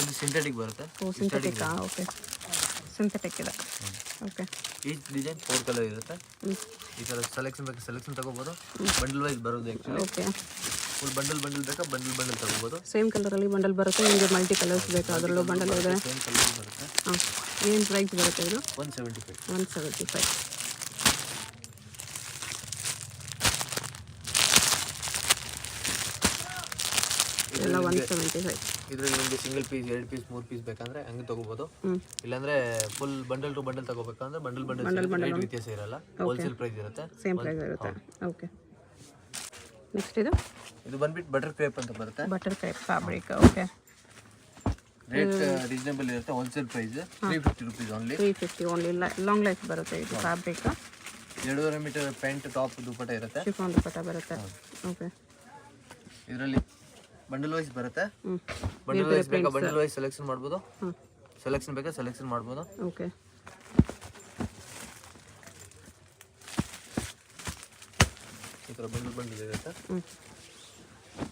ಇದು ಸಿಂಥೆಟಿಕ್ ಬರುತ್ತೆ. ಓ synthetic. Okay synthetic ಇದೆ. ಓಕೆ ಈಚ್ ಡಿಸೈನ್ 4 ಕಲರ್ ಇರುತ್ತೆ. ಈ ಥರ ಸೆಲೆಕ್ಷನ್ ಬೇಕು ಸೆಲೆಕ್ಷನ್ ತಗೋಬೋದು. ಬಂಡಲ್ ವೈಸ್ ಬರೋದು ಆ್ಯಕ್ಚುಲಿ. ಓಕೆ ಫುಲ್ ಬಂಡಲ್ ಬೇಕಾ ಬಂಡಲ್ ತಗೋಬೋದು. ಸೇಮ್ ಕಲರಲ್ಲಿ ಬಂಡಲ್ ಬರುತ್ತೆ. ನಿಮಗೆ ಮಲ್ಟಿ ಕಲರ್ಸ್ ಬೇಕಾ ಅದರಲ್ಲೂ ಬಂಡಲ್ ಇದೆ. ಸೇಮ್ ಕಲರ್ ಬರುತ್ತೆ. ಹಾಂ ಏನು ಪ್ರೈಸ್ ಬರುತ್ತೆ ಇದು? 175. 175 ಎಲ್ಲ 175. ಇದರಲ್ಲಿ ನಿಮಗೆ ಸಿಂಗಲ್ ಪೀಸ್ 2 ಪೀಸ್ 3 ಪೀಸ್ ಬೇಕಂದ್ರೆ ಹಂಗೆ ತಗೋಬೋದು. ಇಲ್ಲಾಂದ್ರೆ ಫುಲ್ ಬಂಡಲ್ ಟು ಬಂಡಲ್ ತಗೋಬೇಕಂದ್ರೆ ಬಂಡಲ್ ರೇಟ್ ವ್ಯತ್ಯಾಸ ಇರಲ್ಲ. ಹೋಲ್ಸೇಲ್ ಪ್ರೈಸ್ ಇರುತ್ತೆ. ಸೇಮ್ ಪ್ರೈಸ್ ಇರುತ್ತೆ. ಓಕೆ ನೆಕ್ಸ್ಟ್ ಇದು ಬಂದ್ಬಿಟ್ಟು ಬಟರ್ ಕ್ರೇಪ್ ಅಂತ ಬರುತ್ತೆ. Butter crepe fabric. Okay rate reasonable ಇರುತ್ತೆ. Wholesale price 350 rupees only. 350 only. Long life ಬರುತ್ತೆ ಇದು fabric. 2.5 metre pant top dupatta ಇರುತ್ತೆ. ಶಿಫಾನ್ ದುಪಟ್ಟ ಬರುತ್ತೆ. ಓಕೆ ಇದರಲ್ಲಿ ಬಂಡಲ್ ವೈಸ್ ಬರುತ್ತೆ. ಬಂಡಲ್ ವೈಸ್ ಬೇಕಾ ಬಂಡಲ್ ವೈಸ್ ಸೆಲೆಕ್ಷನ್ ಮಾಡ್ಬೋದು. ಸೆಲೆಕ್ಷನ್ ಬೇಕಾ ಸೆಲೆಕ್ಷನ್ ಮಾಡ್ಬೋದು. ಓಕೆ ಈ ಥರ ಬಂಡಲ್ ಇರುತ್ತೆ.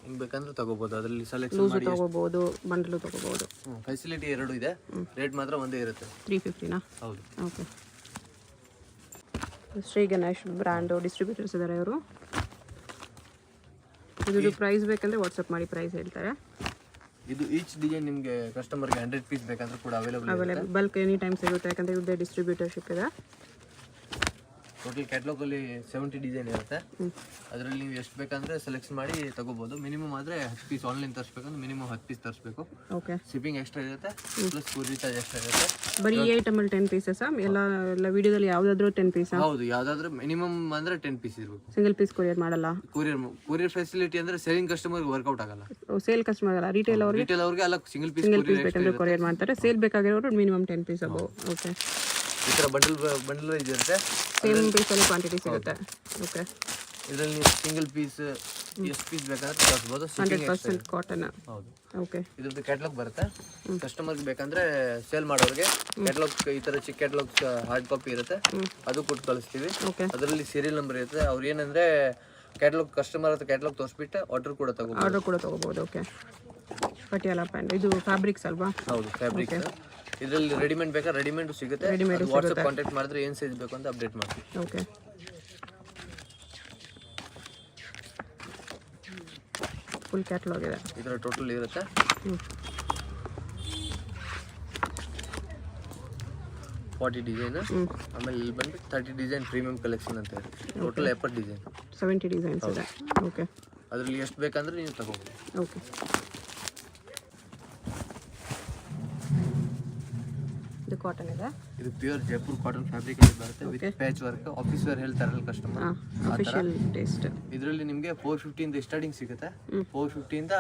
ಹಿಂಗೆ ಬೇಕಂದ್ರೆ ತಗೋಬೋದು. ಅದರಲ್ಲಿ ಸೆಲೆಕ್ಷನ್ ಮಾಡಿ ತಗೋಬೋದು. ಬಂಡಲು ತಗೋಬೋದು. ಫೆಸಿಲಿಟಿ 2 ಇದೆ. ರೇಟ್ ಮಾತ್ರ ಒಂದೇ ಇರುತ್ತೆ. 350ನಾ? ಹೌದು. Okay Shri Ganesh brand distributors ಇದ್ದಾರೆ ಇವರು. ಇದು ಪ್ರೈಸ್ ಬೇಕಂದ್ರೆ ವಾಟ್ಸಪ್ ಮಾಡಿ ಪ್ರೈಸ್ ಹೇಳ್ತಾರೆ. ಇದು ಈಚ್ ಡಿಸೈನ್ ನಿಮಗೆ ಕಸ್ಟಮರ್ಗೆ 100 ಪೀಸ್ ಬೇಕಂದ್ರೆ ಕೂಡ ಅವೈಲೇಬಲ್. ಬಲ್ಕ್ ಎನಿ ಟೈಮ್ ಸಿಗುತ್ತೆ ಯಾಕಂದ್ರೆ ಇವ್ರದ್ದೇ ಡಿಸ್ಟ್ರಿಬ್ಯೂಟರ್ಶಿಪ್ ಇದೆ. ಟೋಟಲ್ ಕ್ಯಾಟ್ಲಾಗ್ ಅಲ್ಲಿ 70 ಡಿಸೈನ್ ಇರುತ್ತೆ. ಅದರಲ್ಲಿ ನೀವು ಎಷ್ಟು ಬೇಕಂದ್ರೆ ಸೆಲೆಕ್ಷನ್ ಮಾಡಿ ತಗೋಬಹುದು. ಮಿನಿಮಮ್ ಆದ್ರೆ 10 ಪೀಸ್ ಆನ್ಲೈನ್ ತರಿಸಬೇಕಂದ್ರೆ ಮಿನಿಮಮ್ 10 ಪೀಸ್ ತರಿಸಬೇಕು. ಓಕೆ ಶಿಪ್ಪಿಂಗ್ ಎಕ್ಸ್ಟ್ರಾ ಇರುತ್ತೆ ಪ್ಲಸ್ ಕೊರಿಯರ್ ಚಾರ್ಜ್ ಎಕ್ಸ್ಟ್ರಾ ಇರುತ್ತೆ. ಬರೀ ಈ ಐಟಮ್ ಅಲ್ಲಿ 10 ಪೀಸಸ್ ಎಲ್ಲ ವಿಡಿಯೋದಲ್ಲಿ ಯಾವ್ದಾದ್ರು 10 ಪೀಸ್? ಹೌದು, ಯಾವ್ದಾದ್ರು ಮಿನಿಮಮ್ ಅಂದ್ರೆ 10 ಪೀಸ್ ಇರಬೇಕು. ಸಿಂಗಲ್ ಪೀಸ್ ಕೊರಿಯರ್ ಮಾಡಲ್ಲ. ಕೊರಿಯರ್ ಫೆಸಿಲಿಟಿ ಅಂದ್ರೆ ಸೇಲಿಂಗ್ ಕಸ್ಟಮರ್ ವರ್ಕೌಟ್ ಆಗಲ್ಲ. ಸೇಲ್ ಕಸ್ಟಮರ್ ಅಲ್ಲ, ರಿಟೇಲ್ ಅವ್ರಿಗೆ ಅಲ್ಲ ಸಿಂಗಲ್ ಪೀಸ್ ಬೇಕಂದ್ರೆ ಕೊರಿಯರ್ ಮಾಡ್ತಾರೆ. ಸೇಲ್ ಬೇಕಾಗಿರೋರು ಮಿನಿಮಮ್ 10 ಪೀಸ್ ಅಬೋ. ಓಕೆ ಈ ತರ ಬಂಡಲ್ ವೈಸ್ ಇರುತ್ತೆ. ಸೇಮ್ ಪೀಸ್ ಅಲ್ಲಿ ಕ್ವಾಂಟಿಟಿ ಸಿಗುತ್ತೆ. ಓಕೆ ಇದರಲ್ಲಿ ನೀವು ಸಿಂಗಲ್ ಪೀಸ್ ಎಷ್ಟು ಪೀಸ್ ಬೇಕಾದ್ರೆ ತರಿಸಬಹುದು. 100% ಕಾಟನ್. ಹೌದು. ಓಕೆ ಇದ್ರದ್ದು ಕ್ಯಾಟಲಾಗ್ ಬರುತ್ತೆ. ಕಸ್ಟಮರ್ಗೆ ಬೇಕಂದ್ರೆ ಸೇಲ್ ಮಾಡೋರಿಗೆ ಕ್ಯಾಟಲಾಗ್ ಈ ತರ ಚಿಕ್ಕ ಕ್ಯಾಟಲಾಗ್ ಹಾರ್ಡ್ ಕಾಪಿ ಇರುತ್ತೆ, ಅದು ಕೊಟ್ಟು ಕಳಿಸ್ತೀವಿ. ಅದರಲ್ಲಿ ಸೀರಿಯಲ್ ನಂಬರ್ ಇರುತ್ತೆ. ಅವ್ರು ಏನಂದ್ರೆ ಕ್ಯಾಟಲಾಗ್ ಕಸ್ಟಮರ್ ಹತ್ರ ಕ್ಯಾಟಲಾಗ್ ತೋರಿಸ್ಬಿಟ್ಟು ಆರ್ಡರ್ ಕೂಡ ತಗೋಬಹುದು. ಓಕೆ ಪಟಿಯಾಲ ಪ್ಯಾಂಟ್ ಇದು ಫ್ಯಾಬ್ರಿಕ್ಸ್ ಅಲ್ವಾ? ಹೌದು, ಫ್ಯಾಬ್ರಿಕ್. ಇದರಲ್ಲಿ ರೆಡಿಮೇಡ್ ಬೇಕಾ ರೆಡಿಮೇಡ್ ಸಿಗುತ್ತೆ. ವಾಟ್ಸಪ್ ಕಾಂಟ್ಯಾಕ್ಟ್ ಮಾಡಿದ್ರೆ ಏನು ಸೈಜ್ ಬೇಕು ಅಂತ ಅಪ್ಡೇಟ್ ಮಾಡ್ತೀವಿ. ಓಕೆ ಫುಲ್ ಕ್ಯಾಟಲಾಗ್ ಇದೆ. ಇದರ ಟೋಟಲ್ ಇರುತ್ತೆ 40 ಡಿಸೈನ್. ಆಮೇಲೆ ಇಲ್ಲಿ ಬಂದು 30 ಡಿಸೈನ್ ಪ್ರೀಮಿಯಂ ಕಲೆಕ್ಷನ್ ಅಂತ ಇದೆ. ಟೋಟಲ್ 70 ಡಿಸೈನ್ 70 ಡಿಸೈನ್ಸ್ ಇದೆ. ಓಕೆ ಅದರಲ್ಲಿ ಎಷ್ಟು ಬೇಕಂದ್ರೆ ನೀವು ತಗೋಬಹುದು. ಓಕೆ ಇದು ಕಾಟನ್ ಇದೆ. ಇದು ಪ್ಯೂರ್ ಜೈಪುರ್ ಕಾಟನ್ ಫ್ಯಾಬ್ರಿಕ್ ಅಲ್ಲಿ ಬರುತ್ತೆ with patch work. Office wear ಹೇಳ್ತಾರಲ್ಲ ಕಸ್ಟಮರ್, ಆಫಿಷಿಯಲ್ ಟೇಸ್ಟ್. ಇದರಲ್ಲಿ ನಿಮಗೆ 450 ಇಂದ ಸ್ಟಾರ್ಟಿಂಗ್ ಸಿಗುತ್ತೆ. 450 ಇಂದ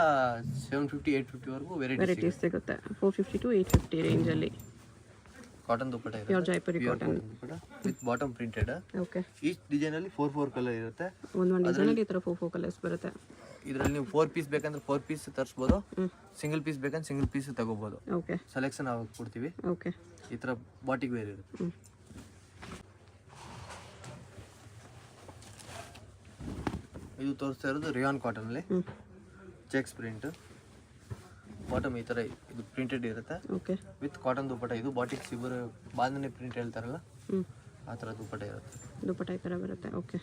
750 850 ವರೆಗೂ ವೆರೈಟೀಸ್ ಸಿಗುತ್ತೆ. 450 to 850 ರೇಂಜ್ ಅಲ್ಲಿ ಕಾಟನ್ ದುಪಟ್ಟ ಇದೆ. Pure Jaipuri cotton with bottom printed. Okay each design ಅಲ್ಲಿ 4 ಕಲರ್ ಇರುತ್ತೆ. ಒಂದು ಡಿಸೈನ್ ಅಲ್ಲಿ ಈ ತರ 4 ಕಲರ್ಸ್ ಬರುತ್ತೆ. ಇದರಲ್ಲಿ ನೀವು 4 ಪೀಸ್ ಬೇಕಂದ್ರೆ 4 ಪೀಸ್ ತರಿಸಬಹುದು. ಸಿಂಗಲ್ ಪೀಸ್ ಬೇಕಂದ್ರೆ ಸಿಂಗಲ್ ಪೀಸ್ ತಗೋಬಹುದು. ಓಕೆ ಸೆಲೆಕ್ಷನ್ ಆಗಿ ಕೊಡ್ತೀವಿ. ಓಕೆ ಈ ತರ ಬಾಟಿಕ್ ವೇರ್ ಇರುತ್ತೆ. ಇದು ತೋರಿಸ್ತಾ ಇರೋದು ರಿಯಾನ್ ಕಾಟನ್ ಅಲ್ಲಿ ಚೆಕ್ಸ್ ಪ್ರಿಂಟ್. ಬಾಟಮ್ ಈ ತರ ಇದು ಪ್ರಿಂಟೆಡ್ ಇರುತ್ತೆ. Okay with cotton dupatta. ಇದು ಬಾಟಿಕ್ ಸಿಬರ್ ಬಾಂಧನಿ ಪ್ರಿಂಟ್ ಹೇಳ್ತಾರಲ್ಲ ಆ ತರ ದುಪಟ್ಟ ಇರುತ್ತೆ. ದುಪಟ್ಟ ಈ ತರ ಬರುತ್ತೆ. ಓಕೆ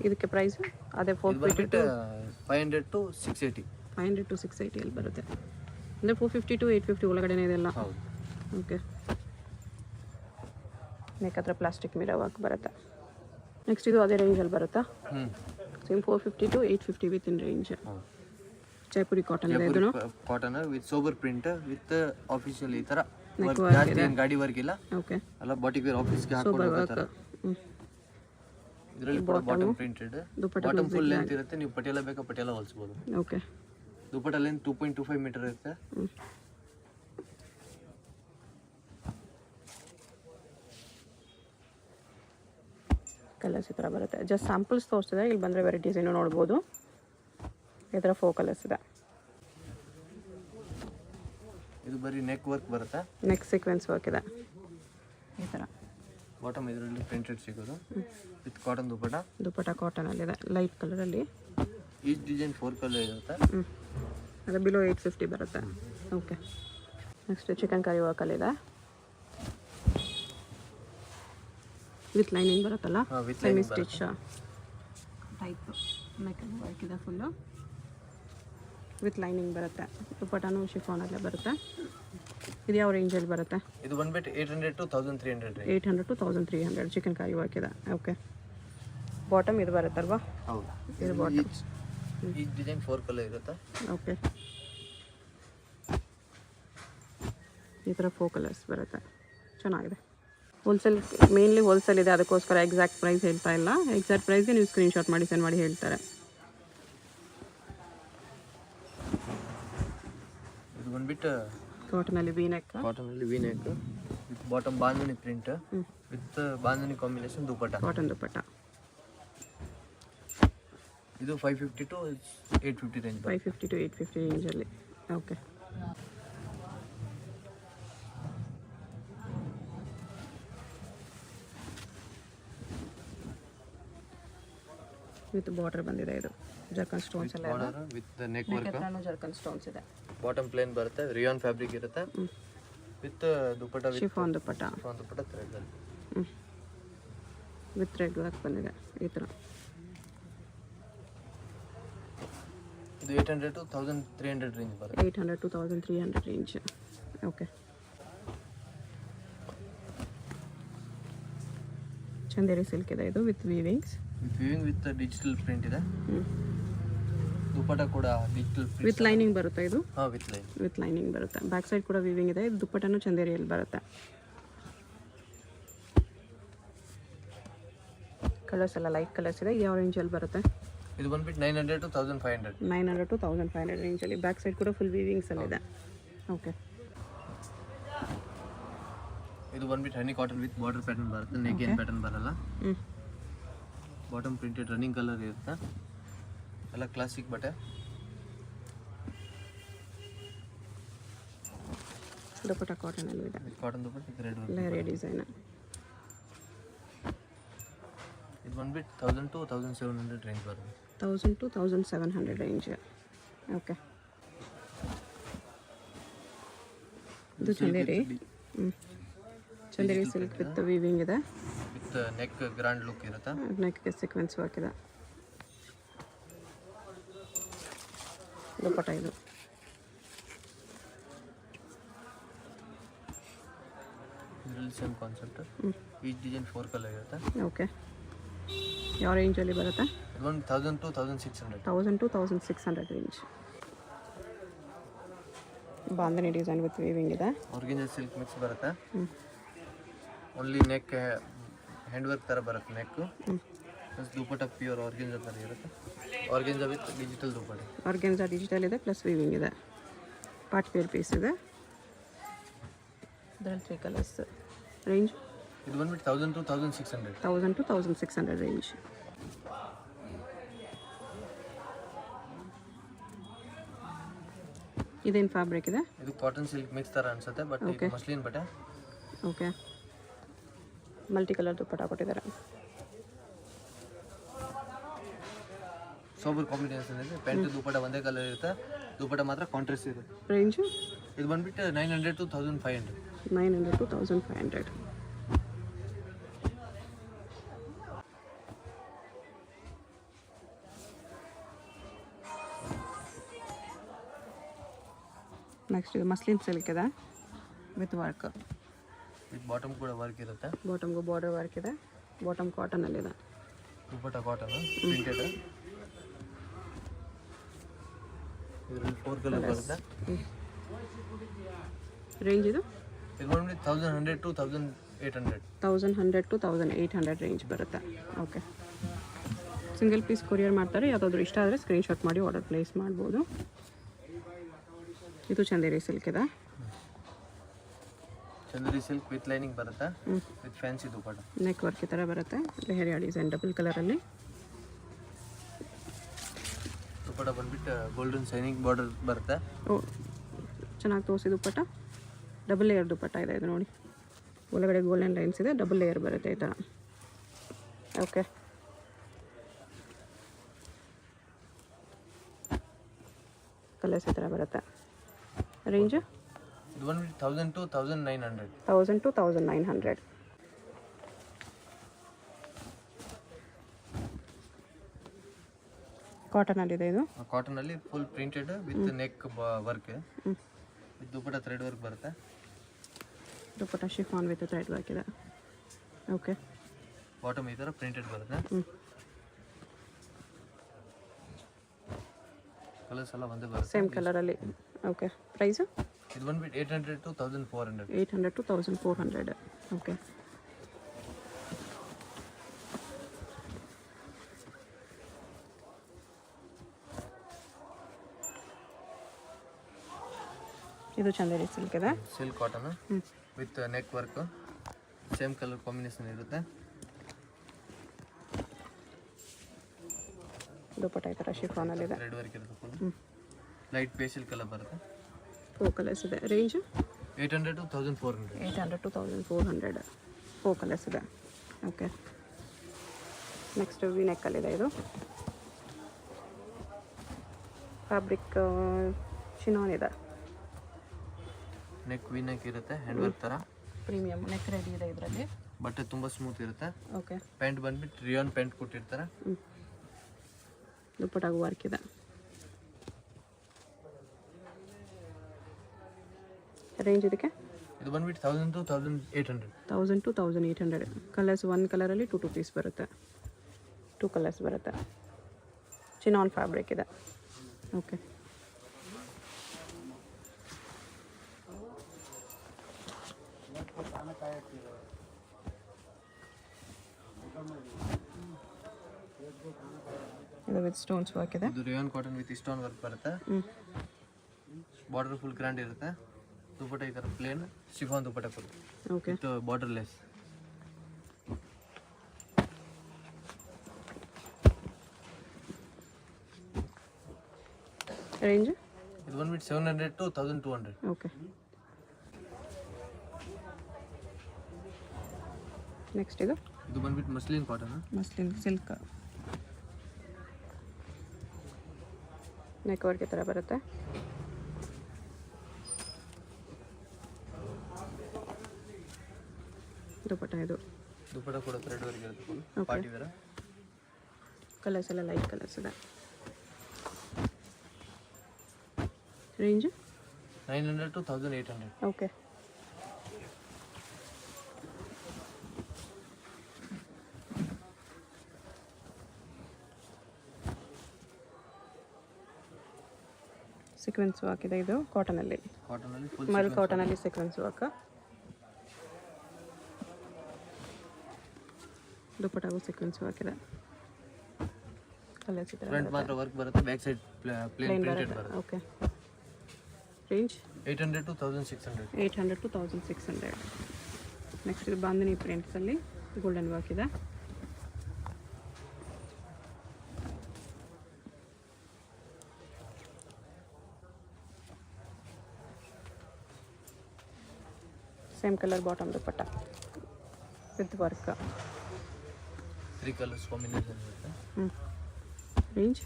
ಇದಕ್ಕೆ ಪ್ರೈಸ್ ಅದೇ 450 to 500 to 680. 500 to 680 ಅಲ್ಲಿ ಬರುತ್ತೆ. ಅಂದ್ರೆ 450 to 850 ಒಳಗಡೆನೇ ಇದೆಲ್ಲ. ಹೌದು. ಓಕೆ ನೆಕ್ ಹತ್ರ ಪ್ಲಾಸ್ಟಿಕ್ ಮಿರರ್ ವರ್ಕ್ ಬರುತ್ತೆ. ನೆಕ್ಸ್ಟ್ ಇದು ಅದೇ ರೇಂಜ್ ಅಲ್ಲಿ ಬರುತ್ತಾ? Same 450 to 850 with in range. Jaipuri cotton ಇದೆ. ಇದನ್ನು cotton with sober print with official ಈ ತರ ಗಾಡಿ ವರ್ಕ್ ಇಲ್ಲ. ಓಕೆ ಅಲ್ಲ ಬಾಟಿಕ್ ವೇರ್ ಆಫೀಸ್ ಗೆ ಹಾಕೊಳ್ಳೋ ತರ. ಇದರಲ್ಲಿ bottom printed. Bottom full length ಇರುತ್ತೆ. ನೀವು ಪಟಿಯಾಲ ಬೇಕಾ ಪಟಿಯಾಲ ಹೊಲಿಸಬಹುದು. ಓಕೆ ದುಪಟ್ಟ ಲೆಂತ್ 2.25 ಮೀಟರ್ ಇರುತ್ತೆ. ಕಲರ್ಸ್ ಈ ಥರ ಬರುತ್ತೆ. ಜಸ್ಟ್ ಸ್ಯಾಂಪಲ್ಸ್ ತೋರಿಸಿದೆ. ಇಲ್ಲಿ ಬಂದರೆ ವೆರೈಟೀಸ್ ಏನೋ ನೋಡ್ಬೋದು. ಈ ಥರ 4 ಕಲರ್ಸ್ ಇದೆ. ಇದು ಬರೀ ನೆಕ್ ವರ್ಕ್ ಬರುತ್ತೆ. ನೆಕ್ ಸೀಕ್ವೆನ್ಸ್ ವರ್ಕ್ ಇದೆ ಈ ಥರ. ಬಾಟಮ್ ಇದರಲ್ಲಿ ಪ್ರಿಂಟೆಡ್ ಸಿಗೋದು with cotton dupatta. Dupatta cotton ಅಲ್ಲಿ ಇದೆ ಲೈಟ್ ಕಲರ್ ಅಲ್ಲಿ. ಈಚ್ ಡಿಸೈನ್ 4 ಕಲರ್ ಇರುತ್ತೆ. ಅದು ಬಿಲೋ 850 ಬರುತ್ತೆ. ಓಕೆ, ನೆಕ್ಸ್ಟ್ ಚಿಕನ್ ಕರಿ ವರ್ಕಲ್ಲಿದೆ, ವಿತ್ ಲೈನಿಂಗ್ ಬರುತ್ತಲ್ಲ, semi stitch type neck work ಇದೆ ಫುಲ್ಲು, ವಿತ್ ಲೈನಿಂಗ್ ಬರುತ್ತೆ. ದುಪ್ಪಟ್ಟನೂ ಶಿಫಾನಲ್ಲೇ ಬರುತ್ತೆ. ಇದು ಯಾವ ರೇಂಜಲ್ಲಿ ಬರುತ್ತೆ? ಇದು ಬಂದ್ಬಿಟ್ಟು 800 to 1300 800 to 1300 chicken curry work ಇದೆ. ಓಕೆ, ಬಾಟಮ್ ಇದು ಬರುತ್ತಲ್ವಾ? ಹೌದು, ಇದು ಬಾಟಮ್. ಈ ಡಿಸೈನ್ 4 ಕಲರ್ ಇರುತ್ತೆ. ಓಕೆ, ಈ ಥರ 4 ಕಲರ್ಸ್ ಬರುತ್ತೆ, ಚೆನ್ನಾಗಿದೆ. ಹೋಲ್ಸೇಲ್, ಮೇನ್ಲಿ ಹೋಲ್ಸೇಲ್ ಇದೆ, ಅದಕ್ಕೋಸ್ಕರ ಎಕ್ಸಾಕ್ಟ್ ಪ್ರೈಸ್ ಹೇಳ್ತಾ ಇಲ್ಲ. ಎಕ್ಸಾಕ್ಟ್ ಪ್ರೈಸ್ಗೆ ನೀವು ಸ್ಕ್ರೀನ್ಶಾಟ್ ಮಾಡಿ ಸೆಂಡ್ ಮಾಡಿ ಹೇಳ್ತಾರೆ. ಇದು ಬಂದ್ಬಿಟ್ಟು ಕಾಟನಲ್ಲಿ ವಿ ನೆಕ್, ಕಾಟನಲ್ಲಿ V neck with bottom bandhani print with bandhani combination dupatta, cotton dupatta. ಇದು 550 to 850 ರೇಂಜ್. 550 to 850 ರೇಂಜಲ್ಲಿ. ಓಕೆ, ವಿತ್ ಬಾರ್ಡರ್ ಬಂದಿದೆ. ಇದು ಜರ್ಕನ್ ಸ್ಟೋನ್ಸ್ ಎಲ್ಲ ಇದೆ, ವಿತ್ ನೆಕ್ ವರ್ಕ್, ಜರ್ಕನ್ ಸ್ಟೋನ್ಸ್ ಇದೆ. ಬಾಟಮ್ ಪ್ಲೇನ್ ಬರುತ್ತೆ, ರಿಯಾನ್ ಫ್ಯಾಬ್ರಿಕ್ ಇರುತ್ತೆ with dupatta, chiffon dupatta, dupatta thread ಅಲ್ಲಿ ವಿತ್ ರೆಡ್ ವರ್ಕ್ ಬಂದಿದೆ ಈ ಥರ. ಇದು 800 to 1300 ರೇಂಜ್ ಬರುತ್ತೆ. 800 to 1300 range. Okay, Chanderi silk ಇದೆ ಇದು, with weavings, with weaving with digital print ಇದೆ. ದುಪಟ್ಟ ಕೂಡ ಡಿಜಿಟಲ್ ಪ್ರಿಂಟ್ ವಿತ್ ಲೈನಿಂಗ್ ಬರುತ್ತೆ ಇದು. ಹಾಂ, ವಿತ್ ಲೈನ್, ವಿತ್ ಲೈನಿಂಗ್ ಬರುತ್ತೆ. ಬ್ಯಾಕ್ ಸೈಡ್ ಕೂಡ ವೀವಿಂಗ್ ಇದೆ. ಇದು ದುಪ್ಪಟ್ಟನು ಚಂದೇರಿಯಲ್ಲಿ ಬರುತ್ತೆ. ಕಲರ್ಸ್ ಎಲ್ಲ ಲೈಟ್ ಕಲರ್ಸ್ ಇದೆ. ಯಾವ ರೇಂಜಲ್ಲಿ ಬರುತ್ತೆ? ಇದು ಬಂದ್ಬಿಟ್ಟು 900 to 1500. 900 to 1500 ರೇಂಜಲ್ಲಿ. ಬ್ಯಾಕ್ ಸೈಡ್ ಕೂಡ ಫುಲ್ ವೀವಿಂಗ್ಸಲ್ಲಿದೆ. ಓಕೆ, ಇದು ಬಂದ್ಬಿಟ್ಟು ಹನಿ ಕಾಟನ್ ವಿತ್ ಬಾರ್ಡರ್ ಪ್ಯಾಟರ್ನ್ ಬರುತ್ತೆ, ನೆಕ್ ಏನು ಪ್ಯಾಟರ್ನ್ ಬರಲ್ಲ. ಬಾಟಮ್ ಪ್ರಿಂಟೆಡ್ ರನ್ನಿಂಗ್ ಕಲರ್ ಇರುತ್ತೆ, ಎಲ್ಲ ಕ್ಲಾಸಿಕ್ ಬಟ್ಟೆ. ದುಪ್ಪಟ್ಟ ಕಾಟನಲ್ಲಿ ಇದೆ, cotton dupatta red layer design. ಇದು ಬಂದ್ಬಿಟ್ಟು 1000 to 1700 ರೇಂಜ್ ಬರುತ್ತೆ. 1000 to 1700 ರೇಂಜ್. ಓಕೆ, ಇದು Chanderi. Chanderi silk with weaving ಇದೆ, ವಿತ್ ನೆಕ್ ಗ್ರ್ಯಾಂಡ್ ಲುಕ್ ಇರುತ್ತೆ. ನೆಕ್ಗೆ ಸೀಕ್ವೆನ್ಸ್ ವರ್ಕ್ ಇದೆ. ದುಪ್ಪಟ್ಟ ಇದು. ಇದರಲ್ಲಿ ಸೇಮ್ ಕಾನ್ಸೆಪ್ಟ್. ಈ ಡಿಸೈನ್ 4 ಕಲರ್ ಇರುತ್ತೆ. ಓಕೆ, ಯಾವ ರೇಂಜಲ್ಲಿ ಬರುತ್ತೆ? ಇದು ಒಂದು 1000 to 1600. 1000 to 1600 range. Bandhani design with weaving ಇದೆ. ಆರ್ಗೆಂಜಾ ಸಿಲ್ಕ್ ಮಿಕ್ಸ್ ಬರುತ್ತೆ. ಓನ್ಲಿ ನೆಕ್ ಹ್ಯಾಂಡ್ ವರ್ಕ್ ಥರ ಬರುತ್ತೆ neck. Plus dupatta pure organza ಥರ ಇರುತ್ತೆ. Organza with digital dupatta. Organza digital ಇದೆ, ಪ್ಲಸ್ ವೀವಿಂಗ್ ಇದೆ. ಪಾರ್ಟ್ ವೇರ್ ಪೀಸ್ ಇದೆ. ಇದರಲ್ಲಿ 3 ಕಲರ್ಸ್. ರೇಂಜ್ ಇದು ಬಂದ್ಬಿಟ್ಟು 1000 to 1600. 1000 to 1600 range. ಇದೇನು ಫ್ಯಾಬ್ರಿಕ್ ಇದೆ? ಇದು ಕಾಟನ್ ಸಿಲ್ಕ್ ಮಿಕ್ಸ್ ಥರ ಅನ್ಸುತ್ತೆ, ಬಟ್ ಇದು ಮಸ್ಲಿನ್ ಬಟ್ಟೆ. ಓಕೆ, ಮಲ್ಟಿ ಕಲರ್ ದುಪ್ಪಟ್ಟ ಕೊಟ್ಟಿದ್ದಾರೆ. ಸೋಬರ್ ಕಾಂಬಿನೇಷನ್ ಇದೆ. ಪ್ಯಾಂಟ್ ದುಪಟ್ಟ ಒಂದೇ ಕಲರ್ ಇರುತ್ತೆ, ದುಪಟ್ಟ ಮಾತ್ರ ಕಾಂಟ್ರಾಸ್ಟ್ ಇರುತ್ತೆ. ರೇಂಜು ಇದು ಬಂದ್ಬಿಟ್ಟು 900 to 1500. 900 to 1500. ನೆಕ್ಸ್ಟ್ ಇದು ಮಸ್ಲಿನ್ ಸಿಲ್ಕ್ ಇದೆ ವಿತ್ ವರ್ಕ್. ವಿತ್ ಬಾಟಮ್ ಕೂಡ ವರ್ಕ್ ಇರುತ್ತೆ. ಬಾಟಮ್ಗೂ ಬಾರ್ಡರ್ ವರ್ಕ್ ಇದೆ. ಬಾಟಮ್ ಕಾಟನಲ್ಲಿದೆ. Dupatta cotton printed. ಇದರಲ್ಲಿ 4 ಕಲರ್ ಬರುತ್ತೆ. ರೇಂಜ್ ಇದು ಬಂದ್ಬಿಟ್ಟು 1100 to 1800. 1100 to 1800 ರೇಂಜ್ ಬರುತ್ತೆ. ಓಕೆ, ಸಿಂಗಲ್ ಪೀಸ್ ಕೊರಿಯರ್ ಮಾಡ್ತಾರೆ. ಯಾವುದಾದ್ರೂ ಇಷ್ಟ ಆದರೆ ಸ್ಕ್ರೀನ್ಶಾಟ್ ಮಾಡಿ ಆರ್ಡರ್ ಪ್ಲೇಸ್ ಮಾಡ್ಬೋದು. ಇದು ಚಂದೇರಿ ಸಿಲ್ಕ್ ಇದೆ. ಚಂದೇರಿ ಸಿಲ್ಕ್ ವಿತ್ ಲೈನಿಂಗ್ ಬರುತ್ತೆ, with fancy dupatta. Neck work ಈ ಥರ ಬರುತ್ತೆ. ಲೆಹರಿಯಾ ಡಿಸೈನ್ ಡಬಲ್ ಕಲರಲ್ಲಿ. ದುಪಟ್ಟ ಬಂದ್ಬಿಟ್ಟು ಗೋಲ್ಡನ್ ಶೈನಿಂಗ್ ಬಾರ್ಡರ್ ಬರುತ್ತೆ. ಓ, ಚೆನ್ನಾಗಿ ತೋರಿಸಿ ದುಪ್ಪಟ್ಟ. ಡಬಲ್ ಲೇಯರ್ ದುಪ್ಪಟ್ಟ ಇದೆ ಇದು ನೋಡಿ. ಒಳಗಡೆ ಗೋಲ್ಡನ್ ಲೈನ್ಸ್ ಇದೆ, ಡಬಲ್ ಲೇಯರ್ ಬರುತ್ತೆ ಈ ಥರ. ಓಕೆ, ಕಲರ್ಸ್ ಈ ಥರ ಬರುತ್ತೆ. ರೇಂಜು ಇದು ಬಂದ್ಬಿಟ್ಟು 1000 to 1900. 1000 to 1900. ಕಾಟನಲ್ಲಿದೆ ಇದು. ಕಾಟನಲ್ಲಿ full printed with neck work, with dupatta thread work ಬರುತ್ತೆ. Dupatta chiffon with thread work ಇದೆ. ಓಕೆ, ಬಾಟಮ್ ಈ ಥರ ಪ್ರಿಂಟೆಡ್ ಬರುತ್ತೆ. ಕಲರ್ಸ್ ಎಲ್ಲ ಒಂದೇ ಬರುತ್ತೆ, ಸೇಮ್ ಕಲರಲ್ಲಿ. ಓಕೆ, ಪ್ರೈಸು ಇದು ಬಂದ್ಬಿಟ್ಟು 800 to 1400. 800 to 1400. ಓಕೆ, ಇದು ಚಂದೇರಿ ಸಿಲ್ಕ್ ಇದೆ. Silk cotton with neck work, same colour combination ಇರುತ್ತೆ. ದುಪಟ್ಟ ಈ ಥರ ಶಿಫಾನಲ್ಲಿದೆ. ರೆಡ್ ವರ್ಕ್ ಇರುತ್ತೆ, ಫುಲ್ ಲೈಟ್ ಪೇಸ್ಟಲ್ ಕಲರ್ ಬರುತ್ತೆ. 4 ಕಲರ್ಸ್ ಇದೆ. Range 800 to 1400. 800 to 1400. 4 ಕಲರ್ಸ್ ಇದೆ. ಓಕೆ, ನೆಕ್ಸ್ಟ್ ವಿ ನೆಕ್ಕಲ್ಲಿದೆ. ಇದು ಫ್ಯಾಬ್ರಿಕ್ ಶಿನಾನ್ ಇದೆ. ನೆಕ್ ವಿ ನೆಕ್ ಇರುತ್ತೆ, ಹ್ಯಾಂಡ್ ವರ್ಕ್ ಥರ. ಪ್ರೀಮಿಯಮ್ ನೆಕ್ ರೆಡಿ ಇದೆ ಇದರಲ್ಲಿ. ಬಟ್ಟೆ ತುಂಬ ಸ್ಮೂತ್ ಇರುತ್ತೆ. ಓಕೆ, ಪ್ಯಾಂಟ್ ಬಂದ್ಬಿಟ್ಟು ರಿಯಾನ್ ಪ್ಯಾಂಟ್ ಕೊಟ್ಟಿರ್ತಾರೆ. ದುಪಟ್ಟಾಗೂ ವರ್ಕ್ ಇದೆ. ರೇಂಜ್ ಇದಕ್ಕೆ ಇದು ಬಂದ್ಬಿಟ್ಟು 1000 to 1800. 1000 to 1800. ಕಲರ್ಸ್ 1 ಕಲರಲ್ಲಿ 2 ಪೀಸ್ ಬರುತ್ತೆ. 2 ಕಲರ್ಸ್ ಬರುತ್ತೆ. ಚಿನಾನ್ ಫ್ಯಾಬ್ರಿಕ್ ಇದೆ. ಓಕೆ, ಇದು ವಿತ್ ಸ್ಟೋನ್ಸ್ ವರ್ಕ್ ಇದೆ. ಇದು rayon cotton with stone work ಬರುತ್ತೆ. ಬಾರ್ಡರ್ ಫುಲ್ ಗ್ರ್ಯಾಂಡ್ ಇರುತ್ತೆ. ದುಪಟ್ಟ ಈ ಥರ plain chiffon dupatta full okay, with borderless. Range ಇದು ಬಂದ್ಬಿಟ್ಟು 700 to 1200. ಓಕೆ, ನೆಕ್ಸ್ಟ್ ಇದು ಬಂದ್ಬಿಟ್ಟು muslin cotton, muslin silk. Neck work ಈ ಥರ ಬರುತ್ತೆ. ದುಪಟ್ಟ ಇದು. ದುಪಟ್ಟ ಕೂಡ ಥ್ರೆಡ್ ವರ್ಕ್ ಇರುತ್ತೆ, ಫುಲ್ ಪಾರ್ಟಿ ವೇರ್. ಕಲರ್ಸ್ ಎಲ್ಲ ಲೈಟ್ ಕಲರ್ಸ್ ಇದೆ. Range 900 to 1800. Okay, sequence work ಇದೆ. ಇದು ಕಾಟನಲ್ಲಿ, ಕಾಟನಲ್ಲಿ ಫುಲ್ ಮಲ್ ಕಾಟನಲ್ಲಿ ಸೀಕ್ವೆನ್ಸ್ ವರ್ಕ್. ದುಪಟ್ಟಾಗೂ ಸೀಕ್ವೆನ್ಸ್ ವರ್ಕ್ ಇದೆ. ಕಲರ್ಸ್ ಇದೆ. ಫ್ರಂಟ್ ಮಾತ್ರ ವರ್ಕ್ ಬರುತ್ತೆ, ಬ್ಯಾಕ್ ಸೈಡ್ ಪ್ಲೇನ್ ಪ್ರಿಂಟೆಡ್ ಬರುತ್ತೆ. Okay, range 800 to 1600. 800 to 1600. Next ಇದು ಬಾಂಧನಿ ಪ್ರಿಂಟ್ಸಲ್ಲಿ ಗೋಲ್ಡನ್ ವರ್ಕ್ ಇದೆ. Same colour bottom dupatta with work. 3 colours combination ಇರುತ್ತೆ. ರೇಂಜ್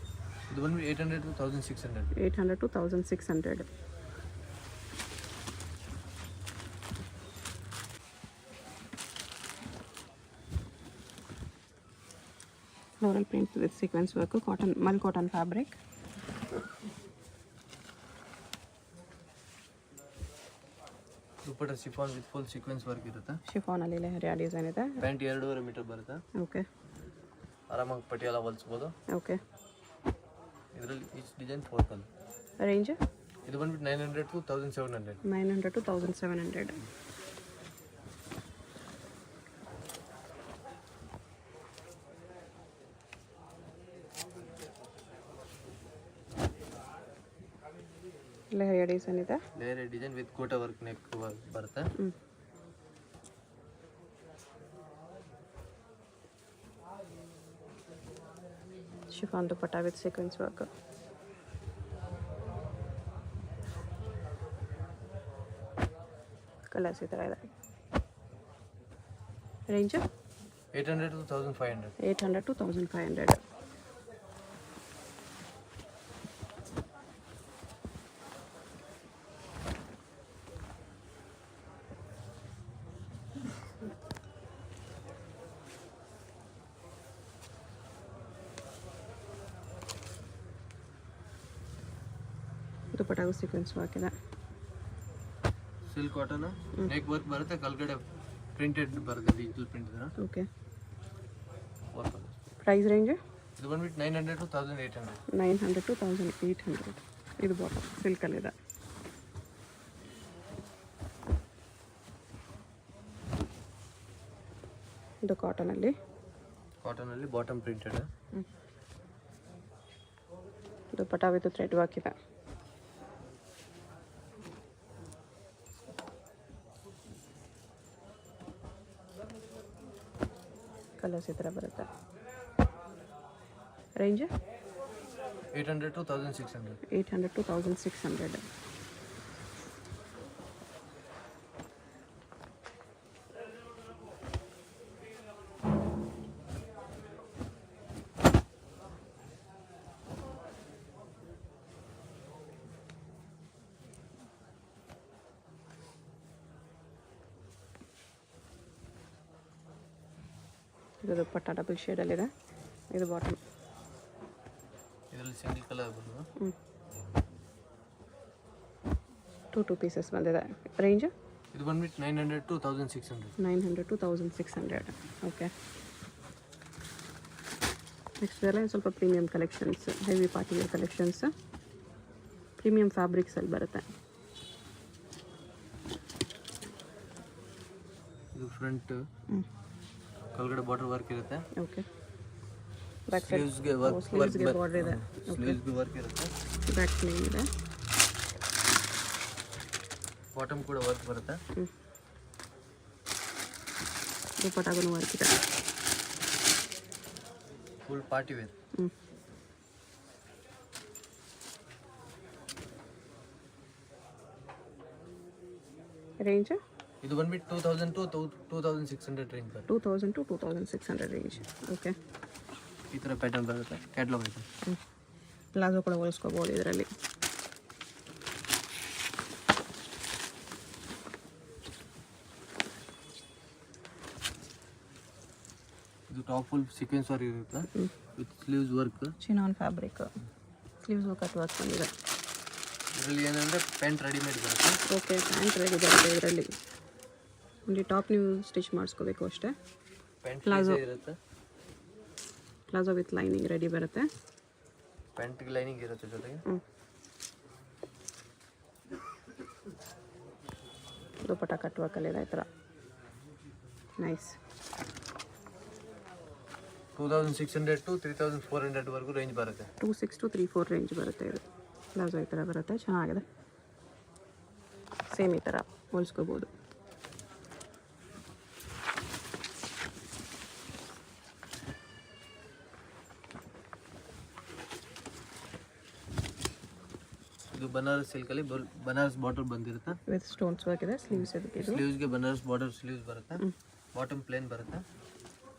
ಇದು ಬಂದ್ಬಿಟ್ಟು 800 to 1600. 800 to 1600. Floral print with sequence work, cotton Mal cotton fabric. Dupatta chiffon with full sequence work ಇರುತ್ತೆ. ಶಿಫಾನಲ್ಲಿ leheriya design ಇದೆ. Pant 2.5 metre ಬರುತ್ತೆ. ಓಕೆ, ಆರಾಮಾಗಿ ಪಟ್ಟಿ ಎಲ್ಲ ಹೊಲಿಸ್ಬೋದು. ಓಕೆ, ಇದರಲ್ಲಿ ಈಚ್ ಡಿಸೈನ್ 4 ಕಲರ್. ರೇಂಜ್ ಇದು ಬಂದ್ಬಿಟ್ಟು 900 to 1700. 900 to 1700. ಲೆಹರಿಯಾ ಡಿಸೈನ್ ಇದೆ. Layer design with Kota work neck work ಬರುತ್ತೆ. Chiffon dupatta with sequence work. Colours ಈ ಥರ ಇದೆ. Range 800 to 1500. 800 to 1500. ದುಪ್ಪಟ್ಟಾಗೂ ಸೀಕ್ವೆನ್ಸ್ ವರ್ಕ್ ಇದೆ. ಸಿಲ್ಕ್ ಕಾಟನ್ ನೆಕ್ ವರ್ಕ್ ಬರುತ್ತೆ, ಕೆಳಗಡೆ ಪ್ರಿಂಟೆಡ್ ಬರುತ್ತೆ, ಡಿಜಿಟಲ್ ಪ್ರಿಂಟ್ ಥರ. ಓಕೆ. ವರ್ಕ್ ಪ್ರೈಸ್ ರೇಂಜ್ ಇದು ಬಂದ್ಬಿಟ್ಟು 900 to 1800. 900 to 1800. ಇದು ಬಾಟಮ್ ಸಿಲ್ಕಲ್ಲಿದೆ. ಇದು ಕಾಟನಲ್ಲಿ bottom printed. Dupatta with thread work ಇದೆ. ಕಲರ್ಸ್ ಈ ಥರ ಬರುತ್ತೆ. Range 800 to 1600. 800 to 1600. ಇದು ದುಪ್ಪಟ್ಟ ಡಬಲ್ ಶೇಡಲ್ಲಿದೆ. ಇದು ಬಾಟಮ್. ಇದರಲ್ಲಿ ಸಿಂಗಲ್ ಕಲರ್ ಬರುತ್ತೆ. 2 ಪೀಸಸ್ ಬಂದಿದೆ. ರೇಂಜ್ ಇದು ಬಂದ್ಬಿಟ್ಟು 900 to 1600. 900 to 1600. ಓಕೆ. ನೆಕ್ಸ್ಟ್ ಎಲ್ಲ ಸ್ವಲ್ಪ premium collections, heavy party wear collections, premium ಫ್ಯಾಬ್ರಿಕ್ಸಲ್ಲಿ ಬರುತ್ತೆ. ಇದು ಫ್ರಂಟ್ ಕೆಳಗಡೆ ಬಾರ್ಡರ್ ವರ್ಕ್ ಇರುತ್ತೆ. ಓಕೆ. ಬ್ಯಾಕ್ ಸೈಡ್ ಸ್ಲೀವ್ಸ್ಗೆ ವರ್ಕ್ ಸ್ಲೀವ್ಸ್ಗೆ ಬಾರ್ಡರ್ ಇದೆ. ಸ್ಲೀವ್ಸ್ಗೆ ವರ್ಕ್ ಇರುತ್ತೆ. ಬ್ಯಾಕ್ ಸ್ಲೀವ್ ಇದೆ. ಬಾಟಮ್ ಕೂಡ ವರ್ಕ್ ಬರುತ್ತೆ. ದುಪ್ಪಟ್ಟಾಗೂ ವರ್ಕ್ ಇದೆ. Full party wear. ರೇಂಜ್ ಇದು ಬಂದ್ಬಿಟ್ಟು 2000 to 2600 ರೇಂಜ್ ಬರುತ್ತೆ. 2000 to 2600 ರೇಂಜ್. ಓಕೆ. ಈ ಥರ ಪ್ಯಾಟರ್ನ್ ಬರುತ್ತೆ. ಕ್ಯಾಟ್ಲಾಗ್ ಐತೆ. ಪ್ಲಾಜೋ ಕೂಡ ಹೊಲಿಸ್ಕೋಬೋದು ಇದರಲ್ಲಿ. ಇದು ಟಾಪ್ ಫುಲ್ ಸೀಕ್ವೆನ್ಸ್ ವರ್ಕ್ ಇರುತ್ತೆ with sleeves work. Chinon fabric, sleeves cut work ಬಂದಿದೆ. ಇದರಲ್ಲಿ ಏನಂದರೆ ಪ್ಯಾಂಟ್ ರೆಡಿಮೇಡ್ ಬರುತ್ತೆ. ಓಕೆ. ಪ್ಯಾಂಟ್ ರೆಡಿ ಬರುತ್ತೆ ಇದರಲ್ಲಿ. ಒಂದು ಟಾಪ್ ನೀವು ಸ್ಟಿಚ್ ಮಾಡಿಸ್ಕೋಬೇಕು ಅಷ್ಟೇ. ಪ್ಲಾಜೋ ಇರುತ್ತೆ. ಪ್ಲಾಜೋ ವಿತ್ ಲೈನಿಂಗ್ ರೆಡಿ ಬರುತ್ತೆ. ಪ್ಯಾಂಟಿಗೆ ಲೈನಿಂಗ್ ಇರುತ್ತೆ ಜೊತೆಗೆ. ದುಪ್ಪಟ್ಟ ಕಟ್ ವರ್ಕಲ್ಲಿದೆ ಈ ಥರ. ನೈಸ್. 2600 to 3400 ವರೆಗೂ ರೇಂಜ್ ಬರುತ್ತೆ. 26 to 34 ರೇಂಜ್ ಬರುತ್ತೆ ಇದು. ಪ್ಲಾಜೋ ಈ ಥರ ಬರುತ್ತೆ. ಚೆನ್ನಾಗಿದೆ. ಸೇಮ್ ಈ ಥರ ಹೊಲಿಸ್ಕೋಬೋದು. ಇದು ಬನಾರಸ್ ಸಿಲ್ಕಲ್ಲಿ ಬನಾರಸ್ ಬಾರ್ಡರ್ ಬಂದಿರುತ್ತೆ. ವಿತ್ ಸ್ಟೋನ್ಸ್ ವರ್ಕ್ ಇದೆ. ಸ್ಲೀವ್ಸ್ ಇದಕ್ಕೆ. ಸ್ಲೀವ್ಸ್ಗೆ ಬನಾರಸ್ ಬಾರ್ಡರ್ ಸ್ಲೀವ್ಸ್ ಬರುತ್ತೆ. ಬಾಟಮ್ ಪ್ಲೇನ್ ಬರುತ್ತೆ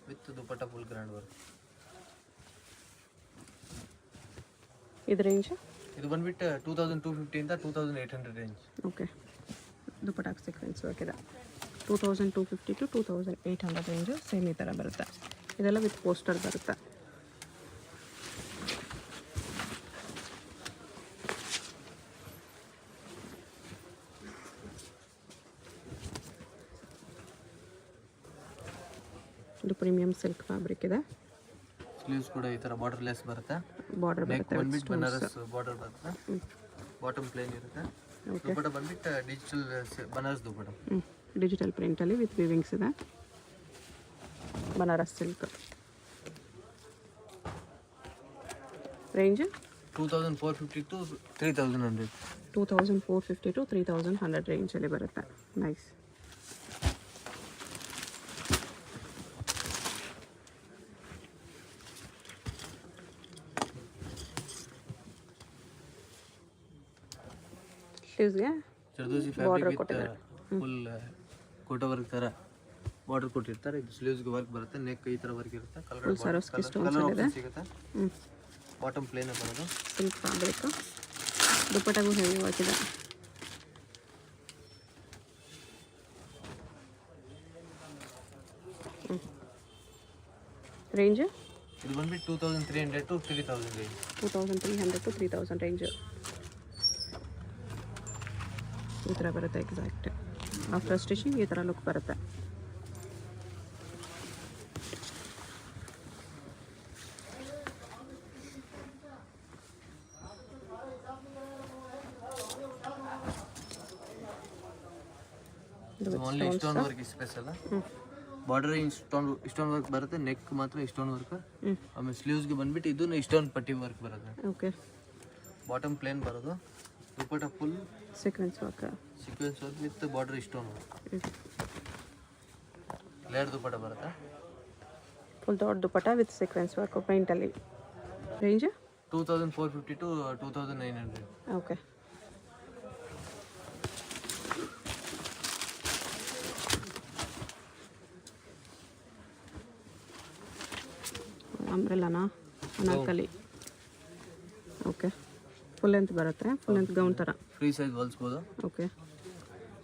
with dupatta full grand work. ಇದು ರೇಂಜ್ ಇದು ಬಂದ್ಬಿಟ್ಟು 2250 ಇಂದ 2800 ರೇಂಜ್. ಓಕೆ. ದುಪ್ಪಟ್ಟ ಸೀಕ್ವೆನ್ಸ್ ವರ್ಕ್ ಇದೆ. 2250 to 2800 ರೇಂಜು. ಸೇಮ್ ಈ ಥರ ಬರುತ್ತೆ. ಇದೆಲ್ಲ ವಿತ್ ಪೋಸ್ಟರ್ ಬರುತ್ತೆ. ಇದು ಪ್ರೀಮಿಯಂ ಸಿಲ್ಕ್ ಫ್ಯಾಬ್ರಿಕ್ ಇದೆ. ಸ್ಲೀವ್ಸ್ ಕೂಡ ಈ ಥರ ಬಾರ್ಡರ್ ಲೆಸ್ ಬರುತ್ತೆ. ಬಾರ್ಡರ್ ನೆಕ್ ಬರುತ್ತೆ. ಬಂದ್ಬಿಟ್ಟು ಬನಾರಸ್ ಬಾರ್ಡರ್ ಬರುತ್ತೆ. ಬಾಟಮ್ ಪ್ಲೇನ್ ಇರುತ್ತೆ. ದುಪ್ಪಟ್ಟ ಬಂದ್ಬಿಟ್ಟು ಡಿಜಿಟಲ್ ಬನಾರಸ್ ದುಪ್ಪಟ್ಟ. ಡಿಜಿಟಲ್ ಪ್ರಿಂಟಲ್ಲಿ ವಿತ್ ವಿವಿಂಗ್ಸ್ ಇದೆ. Banaras silk. Range 2450 to 3100. 2450 to 3100 ರೇಂಜಲ್ಲಿ ಬರುತ್ತೆ. ನೈಸ್. ಸ್ಲೀವ್ಸ್ಗೆ zardozi fabric with full Kota work ಥರ ಬಾರ್ಡರ್ ಕೊಟ್ಟಿರ್ತಾರೆ. ಇದು ಸ್ಲೀವ್ಸ್ಗೆ ವರ್ಕ್ ಬರುತ್ತೆ. ನೆಕ್ ಈ ಥರ ವರ್ಕ್ ಇರುತ್ತೆ. ಕಲರ್ ಸಿಗುತ್ತೆ. ಬಾಟಮ್ ಪ್ಲೇನ್ ಬರೋದು. Silk fabric. ದುಪ್ಪಟ್ಟಾಗೂ ಹೆವಿ ವರ್ಕ್ ಇದೆ. ರೇಂಜ್ ಇದು ಬಂದ್ಬಿಟ್ಟು 2300 to 3000 ರೇಂಜ್. 2300 to 3000 range. ಈ ಥರ ಬರುತ್ತೆ ಎಕ್ಸಾಕ್ಟ್. ಆಫ್ಟರ್ ಸ್ಟಿಚಿಂಗ್ ಈ ಥರ ಲುಕ್ ಬರುತ್ತೆ. Only stone work special. Border stone work ಬರುತ್ತೆ, ನೆಕ್ ಮಾತ್ರ ಸ್ಟೋನ್ ವರ್ಕ್. ಆಮೇಲೆ ಸ್ಲೀವ್ಸ್ಗೆ ಬಂದ್ಬಿಟ್ಟು ಇದು ಸ್ಟೋನ್ ಪಟ್ಟಿ ವರ್ಕ್ ಬರುತ್ತೆ. ಓಕೆ. ಬಾಟಮ್ ಪ್ಲೇನ್ ಬರೋದು, dupatta full sequence work with border stone work. Layer dupatta ಬರುತ್ತೆ, ಫುಲ್ ದೊಡ್ಡ ದುಪಟ್ಟ ವಿತ್ ಸೀಕ್ವೆನ್ಸ್ ವರ್ಕ್ ಪ್ರಿಂಟಲ್ಲಿ. Range 2450 to 2900. ಓಕೆ. ಅಂಬ್ರೆಲಾನಾ ಅನಾರ್ಕಲಿ. ಓಕೆ. ಫುಲ್ ಲೆಂತ್ ಬರುತ್ತೆ, ಫುಲ್ ಲೆಂತ್ ಗೌನ್ ಥರ. ಫ್ರೀ ಸೈಜ್ ಹೊಲಿಸ್ಬೋದು. ಓಕೆ.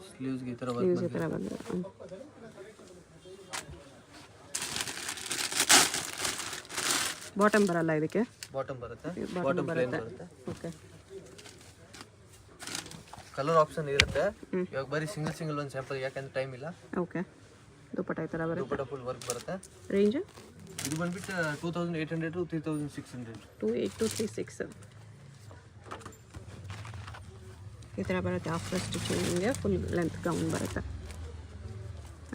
ಸ್ಲೀವ್ಸ್ಗೆ ಈ ಥರ ಸ್ಲೀವ್ಸ್ ಈ ಥರ ಬಂದಿದೆ. ಬಾಟಮ್ ಬರಲ್ಲ ಇದಕ್ಕೆ? ಬಾಟಮ್ ಬರುತ್ತೆ, ಬಾಟಮ್ ಪ್ಲೇನ್ ಬರುತ್ತೆ. ಓಕೆ. ಕಲರ್ ಆಪ್ಷನ್ ಇರುತ್ತೆ. ಇವಾಗ ಬರೀ ಸಿಂಗಲ್ ಒಂದು ಸ್ಯಾಂಪಲ್, ಯಾಕಂದ್ರೆ ಟೈಮ್ ಇಲ್ಲ. ಓಕೆ. ದುಪಟ್ಟ ಈ ಥರ ಬರುತ್ತೆ, ದುಪಟ್ಟ ಫುಲ್ ವರ್ಕ್ ಬರುತ್ತೆ. ರೇಂಜ್ ಇದು ಬಂದ್ಬಿಟ್ಟು 2800 to 3600. 28 to 36 ಈ ಥರ ಬರುತ್ತೆ. ಆಫ್ಟರ್ ಸ್ಟಿಚಿಂಗಿಗೆ ಫುಲ್ ಲೆಂತ್ ಗೌನ್ ಬರುತ್ತೆ.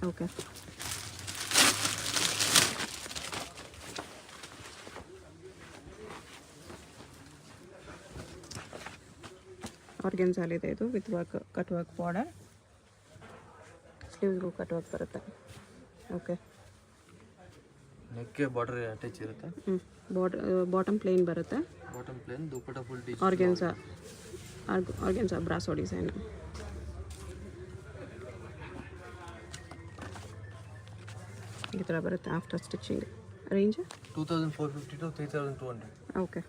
ಓಕೆ. ಆರ್ಗೆನ್ಸಾಲಿದೆ ಇದು with work, cut work border. ಸ್ಲೀವ್ಸ್ಗೂ ಕಟ್ ವರ್ಕ್ ಬರುತ್ತೆ. ಓಕೆ. ನೆಕ್ಗೆ ಬಾರ್ಡರ್ ಅಟ್ಯಾಚ್ ಇರುತ್ತೆ. ಬಾಟಮ್ ಪ್ಲೇನ್ ಬರುತ್ತೆ. Bottom plain, dupatta full organza brasso design. ಈ ಥರ ಬರುತ್ತೆ after stitching. Range 2450 to 3200. Okay.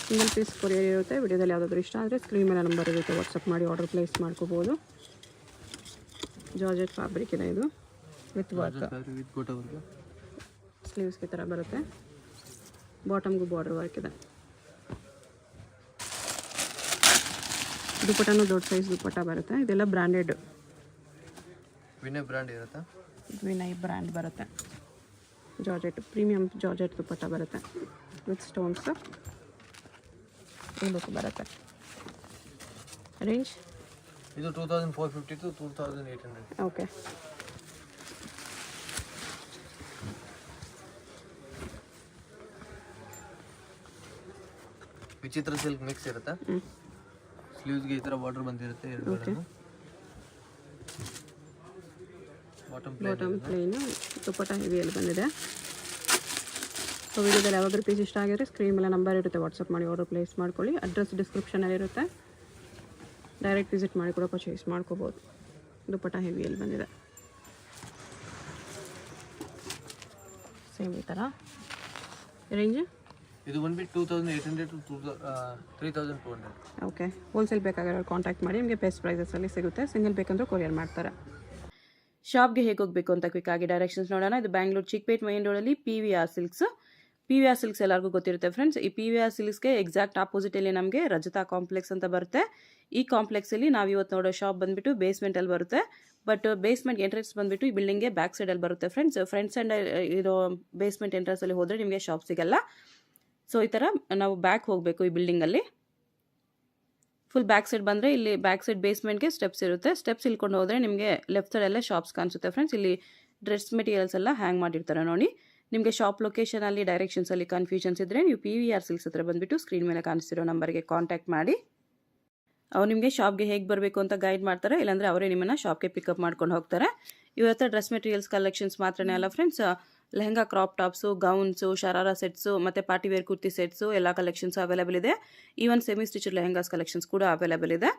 Single piece courier ಇರುತ್ತೆ. ವಿಡಿಯೋದಲ್ಲಿ ಯಾವುದಾದ್ರೂ ಇಷ್ಟ ಆದರೆ ಸ್ಕ್ರೀನ್ ಮೇಲೆ ನಂಬರ್ ಇರುತ್ತೆ, ವಾಟ್ಸಪ್ ಮಾಡಿ ಆರ್ಡರ್ ಪ್ಲೇಸ್ ಮಾಡ್ಕೋಬೋದು. ಜಾರ್ಜೆಟ್ ಫ್ಯಾಬ್ರಿಕ್ ಇದೆ ಇದು ವಿತ್ ವರ್ಕ್. ಸ್ಲೀವ್ಸ್ಗೆ ಈ ಥರ ಬರುತ್ತೆ, ಬಾಟಮ್ಗೂ ಬಾರ್ಡರ್ ವರ್ಕ್ ಇದೆ. ದುಪಟ್ಟನೂ ದೊಡ್ಡ ಸೈಜ್ ದುಪಟ್ಟ ಬರುತ್ತೆ. ಇದೆಲ್ಲ ಬ್ರ್ಯಾಂಡೆಡ್, ವಿನಯ್ ಬ್ರ್ಯಾಂಡ್ ಇರುತ್ತೆ. ವಿನಯ್ ಬ್ರ್ಯಾಂಡ್ ಬರುತ್ತೆ. ಜಾರ್ಜೆಟ್, ಪ್ರೀಮಿಯಂ ಜಾರ್ಜೆಟ್ ದುಪಟ್ಟ ಬರುತ್ತೆ ವಿತ್ ಸ್ಟೋನ್ಸ್. ಈ ಲುಕ್ ಬರುತ್ತೆ. ರೇಂಜ್ ಇದು 2450 to 2800. ಓಕೆ. ವಿಚಿತ್ರ ಸಿಲ್ಕ್ ಮಿಕ್ಸ್ ಇರುತ್ತೆ. ಸ್ಲೀವ್ಸ್ಗೆ ಈ ಥರ ಬಾರ್ಡರ್ ಬಂದಿರುತ್ತೆ. ಬಾಟಮ್ ಪ್ಲೇನ್, ದುಪಟ್ಟ ಹೆವಿಯಲ್ಲಿ ಬಂದಿದೆ. ಸೊ ವಿಡಿಯೋದಲ್ಲಿ ಯಾವಾಗಾದ್ರೂ ಪೀಸ್ ಇಷ್ಟ ಆಗಿದ್ರೆ ಸ್ಕ್ರೀನ್ ಮೇಲೆ ನಂಬರ್ ಇರುತ್ತೆ, ವಾಟ್ಸಪ್ ಮಾಡಿ ಆರ್ಡರ್ ಪ್ಲೇಸ್ ಮಾಡ್ಕೊಳ್ಳಿ. ಅಡ್ರೆಸ್ ಡಿಸ್ಕ್ರಿಪ್ಷನಲ್ಲಿ ಇರುತ್ತೆ, ಡೈರೆಕ್ಟ್ ವಿಸಿಟ್ ಮಾಡಿ ಕೂಡ ಪರ್ಚೇಸ್ ಮಾಡ್ಕೋಬೋದು. ದುಪಟ್ಟ ಹೆವಿಯಲ್ಲಿ ಬಂದಿದೆ. ಸೇಮ್ ಈ ಥರ. ರೇಂಜ್ ಇದು ಬಂದ್ಬಿಟ್ಟು 2800 to 3200. ಓಕೆ. ಹೋಲ್ಸೇಲ್ ಬೇಕಾಗಿರೋ ಕಾಂಟ್ಯಾಕ್ಟ್ ಮಾಡಿ, ನಿಮಗೆ ಬೆಸ್ಟ್ ಪ್ರೈಸಸಲ್ಲಿ ಸಿಗುತ್ತೆ. ಸಿಂಗಲ್ ಬೇಕಂದ್ರೂ ಕೊರಿಯರ್ ಮಾಡ್ತಾರೆ. ಶಾಪ್ಗೆ ಹೇಗೆ ಹೋಗಬೇಕು ಅಂತ ಕ್ವಿಕ್ ಆಗಿ ಡೈರೆಕ್ಷನ್ಸ್ ನೋಡೋಣ. ಇದು ಬ್ಯಾಂಗ್ಳೂರು ಚಿಕ್ಕಪೇಟ್ ಮೈನ್ ರೋಡಲ್ಲಿ PVR ಸಿಲ್ಕ್ಸ್. PVR ಸಿಲ್ಕ್ಸ್ ಎಲ್ಲರಿಗೂ ಗೊತ್ತಿರುತ್ತೆ ಫ್ರೆಂಡ್ಸ್. ಈ PVR ಸಿಲ್ಕ್ಸ್ಗೆ ಎಕ್ಸಾಕ್ಟ್ ಆಪೋಸಿಟಲ್ಲಿ ನಮಗೆ ರಜತಾ ಕಾಂಪ್ಲೆಕ್ಸ್ ಅಂತ ಬರುತ್ತೆ. ಈ ಕಾಂಪ್ಲೆಕ್ಸಲ್ಲಿ ನಾವು ಇವತ್ತು ನೋಡೋ ಶಾಪ್ ಬಂದುಬಿಟ್ಟು ಬೇಸ್ಮೆಂಟಲ್ಲಿ ಬರುತ್ತೆ. ಬಟ್ ಬೇಸ್ಮೆಂಟ್ ಎಂಟ್ರೆನ್ಸ್ ಬಂದುಬಿಟ್ಟು ಈ ಬಿಲ್ಡಿಂಗ್ಗೆ ಬ್ಯಾಕ್ ಸೈಡಲ್ಲಿ ಬರುತ್ತೆ ಫ್ರೆಂಡ್ಸ್. ಫ್ರಂಟ್ ಸೈಡ್ ಇರೋ ಬೇಸ್ಮೆಂಟ್ ಎಂಟ್ರೆನ್ಸಲ್ಲಿ ಹೋದರೆ ನಿಮಗೆ ಶಾಪ್ ಸಿಗಲ್ಲ. ಸೊ ಈ ಥರ ನಾವು ಬ್ಯಾಕ್ ಹೋಗಬೇಕು ಈ ಬಿಲ್ಡಿಂಗಲ್ಲಿ. ಫುಲ್ ಬ್ಯಾಕ್ ಸೈಡ್ ಬಂದರೆ ಇಲ್ಲಿ ಬ್ಯಾಕ್ ಸೈಡ್ ಬೇಸ್ಮೆಂಟ್ಗೆ ಸ್ಟೆಪ್ಸ್ ಇರುತ್ತೆ. ಸ್ಟೆಪ್ಸ್ ಇಳ್ಕೊಂಡು ಹೋದರೆ ನಿಮಗೆ ಲೆಫ್ಟ್ ಸೈಡೆಲ್ಲ ಶಾಪ್ಸ್ ಕಾಣಿಸುತ್ತೆ ಫ್ರೆಂಡ್ಸ್. ಇಲ್ಲಿ ಡ್ರೆಸ್ ಮೆಟೀರಿಯಲ್ಸ್ ಎಲ್ಲ ಹ್ಯಾಂಗ್ ಮಾಡಿರ್ತಾರೆ ನೋಡಿ. ನಿಮಗೆ ಶಾಪ್ ಲೊಕೇಶನಲ್ಲಿ ಡೈರೆಕ್ಷನ್ಸಲ್ಲಿ ಕನ್ಫ್ಯೂಷನ್ಸ್ ಇದ್ದರೆ ನೀವು PVR ಸಿಲ್ಕ್ಸ್ ಹತ್ರ ಬಂದುಬಿಟ್ಟು ಸ್ಕ್ರೀನ್ ಮೇಲೆ ಕಾಣಿಸ್ತಿರೋ ನಂಬರ್ಗೆ ಕಾಂಟ್ಯಾಕ್ಟ್ ಮಾಡಿ. ಅವ್ರು ನಿಮಗೆ ಶಾಪ್ಗೆ ಹೇಗೆ ಬರಬೇಕು ಅಂತ ಗೈಡ್ ಮಾಡ್ತಾರೆ, ಇಲ್ಲಾಂದರೆ ಅವರೇ ನಿಮ್ಮನ್ನು ಶಾಪ್ಗೆ ಪಿಕಪ್ ಮಾಡ್ಕೊಂಡು ಹೋಗ್ತಾರೆ. ಇವತ್ತು ಡ್ರೆಸ್ ಮೆಟೀರಿಯಲ್ಸ್ ಕಲೆಕ್ಷನ್ಸ್ ಮಾತ್ರನೇ ಅಲ್ಲ friends, lehenga crop tops, gowns, sharara sets ಮತ್ತು ಪಾರ್ಟಿ ವೇರ್ ಕುರ್ತಿ ಸೆಟ್ಸು ಎಲ್ಲ ಕಲೆಕ್ಷನ್ಸು ಅವೈಲೇಬಲ್ ಇದೆ. Even semi stitch lehengas collections ಕೂಡ ಅವೈಲೇಬಲ್ ಇದೆ.